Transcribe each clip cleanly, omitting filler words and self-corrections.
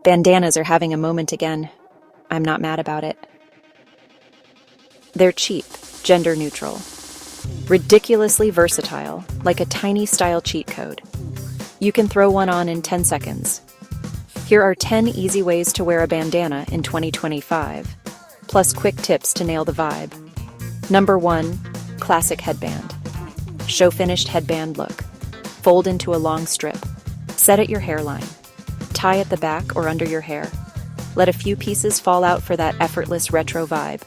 Bandanas are having a moment again. I'm not mad about it. They're cheap, gender neutral, ridiculously versatile, like a tiny style cheat code. You can throw one on in 10 seconds. Here are 10 easy ways to wear a bandana in 2025, plus quick tips to nail the vibe. Number 1, classic headband. Show finished headband look. Fold into a long strip. Set at your hairline. Tie at the back or under your hair. Let a few pieces fall out for that effortless retro vibe.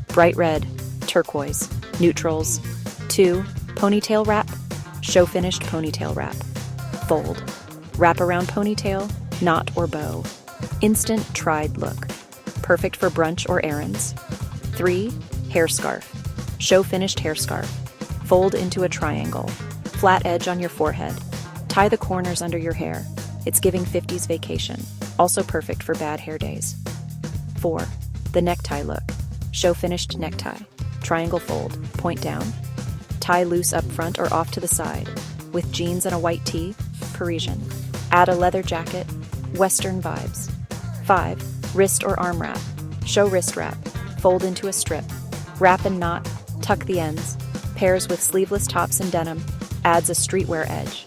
Bright red, turquoise, neutrals. 2, ponytail wrap. Show finished ponytail wrap. Fold. Wrap around ponytail, knot or bow. Instant tried look. Perfect for brunch or errands. 3, hair scarf. Show finished hair scarf. Fold into a triangle. Flat edge on your forehead. Tie the corners under your hair. It's giving 50s vacation. Also perfect for bad hair days. 4, the necktie look. Show finished necktie. Triangle fold, point down. Tie loose up front or off to the side. With jeans and a white tee, Parisian. Add a leather jacket, Western vibes. 5, wrist or arm wrap. Show wrist wrap. Fold into a strip. Wrap and knot, tuck the ends. Pairs with sleeveless tops and denim. Adds a streetwear edge.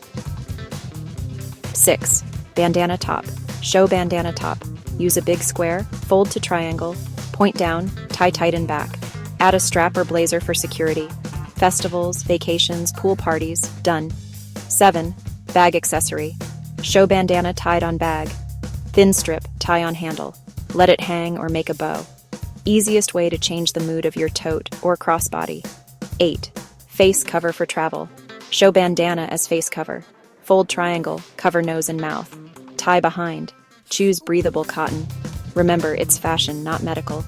6, bandana top. Show bandana top. Use a big square, fold to triangle, point down, tie tight in back. Add a strap or blazer for security. Festivals, vacations, pool parties, done. 7, bag accessory. Show bandana tied on bag. Thin strip, tie on handle. Let it hang or make a bow. Easiest way to change the mood of your tote or crossbody. 8, face cover for travel. Show bandana as face cover. Fold triangle, cover nose and mouth. Tie behind. Choose breathable cotton. Remember, it's fashion, not medical.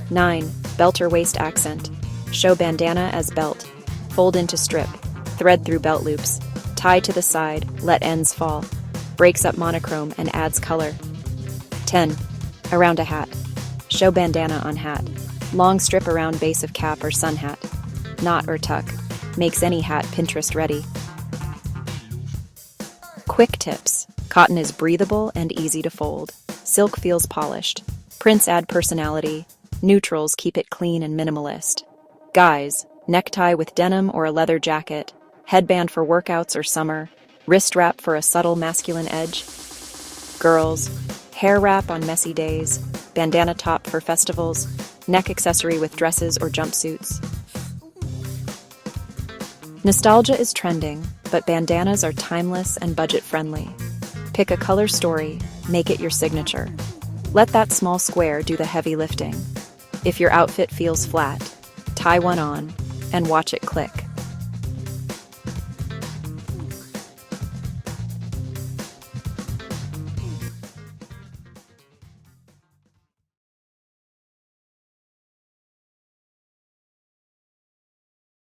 9, belt or waist accent. Show bandana as belt. Fold into strip. Thread through belt loops. Tie to the side, let ends fall. Breaks up monochrome and adds color. 10, around a hat. Show bandana on hat. Long strip around base of cap or sun hat. Knot or tuck. Makes any hat Pinterest ready. Quick tips. Cotton is breathable and easy to fold. Silk feels polished. Prints add personality. Neutrals keep it clean and minimalist. Guys, necktie with denim or a leather jacket. Headband for workouts or summer. Wrist wrap for a subtle masculine edge. Girls, hair wrap on messy days. Bandana top for festivals. Neck accessory with dresses or jumpsuits. Nostalgia is trending, but bandanas are timeless and budget-friendly. Pick a color story, make it your signature. Let that small square do the heavy lifting. If your outfit feels flat, tie one on and watch it click.